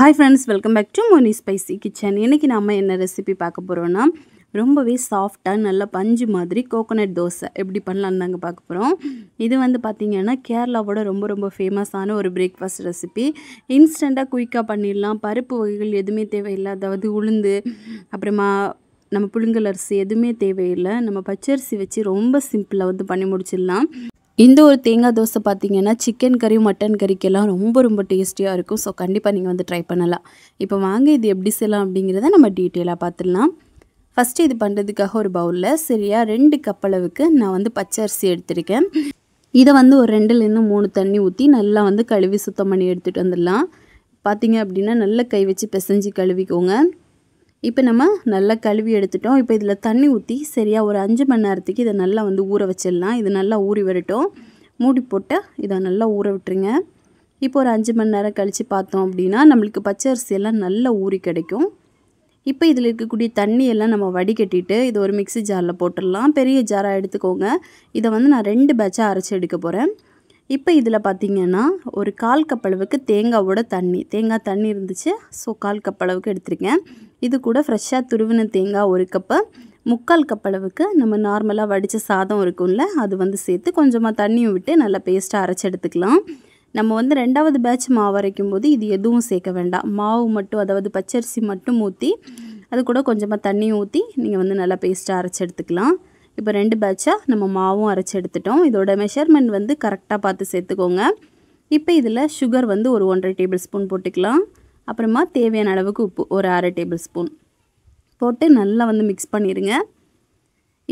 Hi friends, welcome back to Moni Spicy Kitchen. இன்னைக்கு நாம என்ன ரெசிபி பார்க்க போறோம்னா ரொம்பவே சாஃப்ட்டா நல்ல பஞ்சு மாதிரி கோகனட் தோசை எப்படி பண்ணலாம்னு நாங்க பார்க்க போறோம். இது வந்து பாத்தீங்கன்னா கேரளாவோட ரொம்ப ஃபேமஸான ஒரு பிரேக்ஃபாஸ்ட் ரெசிபி. இன்ஸ்டன்ட்டா குயிக்கா பண்ணிடலாம். பருப்பு வகைகள் எதுவுமே தேவையில்லை. அதாவது உளுந்து அப்புறமா நம்ம புழுங்கல் அரிசி எதுவுமே தேவையில்லை. நம்ம பச்சரிசி வச்சு ரொம்ப சிம்பிளா வந்து பண்ணி முடிச்சிடலாம். இந்த ஒரு தேங்காய் தோசை பார்த்தீங்கன்னா சிக்கன் கறி மட்டன் கறிக்கெல்லாம் ரொம்ப டேஸ்டியாக இருக்கும். ஸோ கண்டிப்பாக நீங்கள் வந்து ட்ரை பண்ணலாம். இப்போ வாங்க இது எப்படி செய்யலாம் அப்படிங்கிறத நம்ம டீட்டெயிலாக பார்த்துடலாம். ஃபஸ்ட்டு இது பண்ணுறதுக்காக ஒரு பவுலில் சரியாக 2 கப் அளவுக்கு நான் வந்து பச்சரிசி எடுத்திருக்கேன். இதை வந்து ஒரு 2லேருந்து 3 தண்ணி ஊற்றி நல்லா வந்து கழுவி சுத்தம் பண்ணி எடுத்துகிட்டு வந்துடலாம். பார்த்தீங்க அப்படின்னா நல்லா கை வச்சு பிசைஞ்சு கழுவிக்கோங்க. இப்போ நம்ம நல்லா கழுவி எடுத்துட்டோம். இப்போ இதில் தண்ணி ஊற்றி சரியாக ஒரு 5 மணி நேரத்துக்கு இதை நல்லா வந்து ஊற வச்சிடலாம். இது நல்லா ஊறி வரட்டும். மூடி போட்டு இதை நல்லா ஊற விட்டுருங்க. இப்போ ஒரு 5 மணி நேரம் கழித்து பார்த்தோம் அப்படின்னா நம்மளுக்கு பச்சரிசியெல்லாம் நல்லா ஊறி கிடைக்கும். இப்போ இதில் இருக்கக்கூடிய தண்ணியெல்லாம் நம்ம வடிகட்டிட்டு இது ஒரு மிக்ஸி ஜாரில் போட்டுடலாம். பெரிய ஜாராக எடுத்துக்கோங்க. இதை வந்து நான் 2 பேட்சாக அரைச்சி எடுக்க போகிறேன். இப்போ இதில் பார்த்திங்கன்னா ஒரு 1/4 கப் அளவுக்கு தேங்காய் தண்ணி இருந்துச்சு. ஸோ 1/4 கப் அளவுக்கு எடுத்திருக்கேன். இது கூட ஃப்ரெஷ்ஷாக துருவின தேங்காய் 1 கப்பு, 3/4 கப் அளவுக்கு நம்ம நார்மலாக வடித்த சாதம் இருக்கும்ல அது வந்து சேர்த்து கொஞ்சமாக தண்ணியும் விட்டு நல்லா பேஸ்ட்டாக அரைச்சி எடுத்துக்கலாம். நம்ம வந்து 2வது பேட்ச் மாவு அரைக்கும் போது இது எதுவும் சேர்க்க வேண்டாம். மாவு மட்டும், அதாவது பச்சரிசி மட்டும் ஊற்றி அது கூட கொஞ்சமாக தண்ணியும் ஊற்றி நீங்கள் வந்து நல்லா பேஸ்ட்டாக அரைச்சி எடுத்துக்கலாம். இப்போ 2 பேட்சாக நம்ம மாவும் அரைச்சி எடுத்துட்டோம். இதோட மெஷர்மெண்ட் வந்து கரெக்டாக பார்த்து சேர்த்துக்கோங்க. இப்போ இதில் சுகர் வந்து ஒரு 1½ டேபிள் ஸ்பூன் போட்டுக்கலாம். அப்புறமா தேவையான அளவுக்கு உப்பு ஒரு 1/2 டேபிள் ஸ்பூன் போட்டு நல்லா வந்து மிக்ஸ் பண்ணிடுங்க.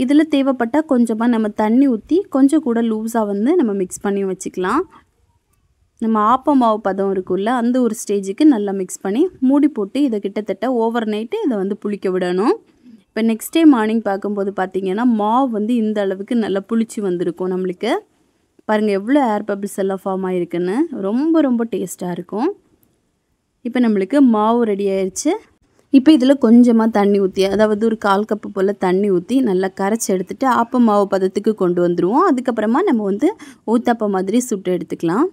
இதில் தேவைப்பட்டால் கொஞ்சமாக நம்ம தண்ணி ஊற்றி கொஞ்சம் கூட லூஸாக வந்து நம்ம மிக்ஸ் பண்ணி வச்சுக்கலாம். நம்ம ஆப்ப மாவு பதம் இருக்குல்ல அந்த ஒரு ஸ்டேஜுக்கு நல்லா மிக்ஸ் பண்ணி மூடி போட்டு இதை கிட்டத்தட்ட ஓவர் நைட்டு இதை வந்து புளிக்க விடணும். இப்போ நெக்ஸ்ட் டே மார்னிங் பார்க்கும்போது பார்த்திங்கன்னா மாவு வந்து இந்த அளவுக்கு நல்லா புளிச்சு வந்திருக்கும். நம்மளுக்கு பாருங்கள் எவ்வளோ ஏர் பபிள்ஸ் எல்லாம் ஃபார்ம் ஆகிருக்குன்னு. ரொம்ப டேஸ்ட்டாக இருக்கும். இப்போ நம்மளுக்கு மாவு ரெடி ஆயிடுச்சு. இப்போ இதில் கொஞ்சமாக தண்ணி ஊற்றி, அதாவது ஒரு 1/4 கப்பு போல் தண்ணி ஊற்றி நல்லா கரைச்சி எடுத்துகிட்டு ஆப்ப மாவு பதத்துக்கு கொண்டு வந்துடுவோம். அதுக்கப்புறமா நம்ம வந்து ஊத்தாப்பம் மாதிரி சுட்டு எடுத்துக்கலாம்.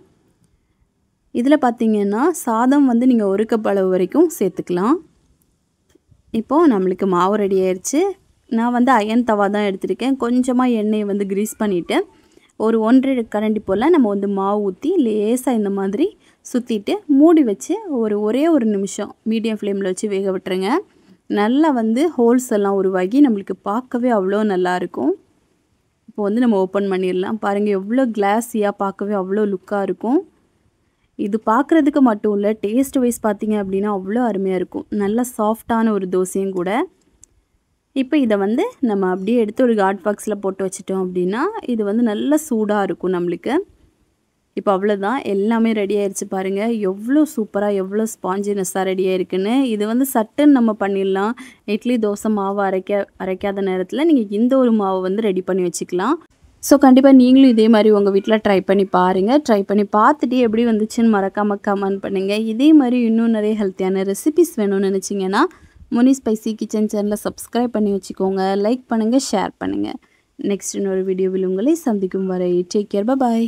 இதில் பார்த்திங்கன்னா சாதம் வந்து நீங்கள் 1 கப் அளவு வரைக்கும் சேர்த்துக்கலாம். இப்போது நம்மளுக்கு மாவு ரெடி ஆயிடுச்சு. நான் வந்து அயன் தவா தான் எடுத்திருக்கேன். கொஞ்சமாக எண்ணெயை வந்து கிரீஸ் பண்ணிவிட்டு ஒரு 1½ கரண்டி போல் நம்ம வந்து மாவு ஊற்றி லேசாக இந்த மாதிரி சுற்றிட்டு மூடி வச்சு ஒரே ஒரு நிமிஷம் மீடியம் ஃப்ளேமில் வச்சு வேக விட்டுருங்க. நல்லா வந்து ஹோல்ஸ் எல்லாம் உருவாகி நம்மளுக்கு பார்க்கவே அவ்வளோ நல்லாயிருக்கும். இப்போ வந்து நம்ம ஓப்பன் பண்ணிடலாம். பாருங்கள் எவ்வளோ கிளாஸியாக, பார்க்கவே அவ்வளோ லுக்காக இருக்கும். இது பார்க்குறதுக்கு மட்டும் இல்லை, டேஸ்ட் வைஸ் பார்த்திங்க அப்படின்னா அவ்வளோ அருமையாக இருக்கும். நல்லா சாஃப்டான ஒரு தோசையும் கூட. இப்போ இதை வந்து நம்ம அப்படியே எடுத்து ஒரு ஹாட் பாக்ஸில் போட்டு வச்சிட்டோம் அப்படின்னா இது வந்து நல்ல சூடாக இருக்கும் நம்மளுக்கு. இப்போ அவ்வளோதான், எல்லாமே ரெடி ஆயிடுச்சு. பாருங்கள் எவ்வளோ சூப்பராக, எவ்வளோ ஸ்பாஞ்சினஸ்ஸாக ரெடியாக இருக்குன்னு. இது வந்து சட்டுன்னு நம்ம பண்ணிடலாம். இட்லி தோசை மாவு அரைக்காத நேரத்தில் நீங்கள் இந்த ஒரு மாவை வந்து ரெடி பண்ணி வச்சுக்கலாம். ஸோ கண்டிப்பாக நீங்களும் இதே மாதிரி உங்கள் வீட்டில் ட்ரை பண்ணி பாருங்கள். ட்ரை பண்ணி பார்த்துட்டு எப்படி வந்துச்சுன்னு மறக்காமல் கமெண்ட் பண்ணுங்கள். இதே மாதிரி இன்னும் நிறைய ஹெல்த்தியான ரெசிபிஸ் வேணும்னு நினச்சிங்கன்னா மோனி ஸ்பைசி கிச்சன் சேனலை சப்ஸ்கிரைப் பண்ணி வச்சுக்கோங்க. லைக் பண்ணுங்கள், ஷேர் பண்ணுங்கள். நெக்ஸ்ட் இன்னொரு வீடியோவில் உங்களை சந்திக்கும் வரை டேக் கேர், பாய்.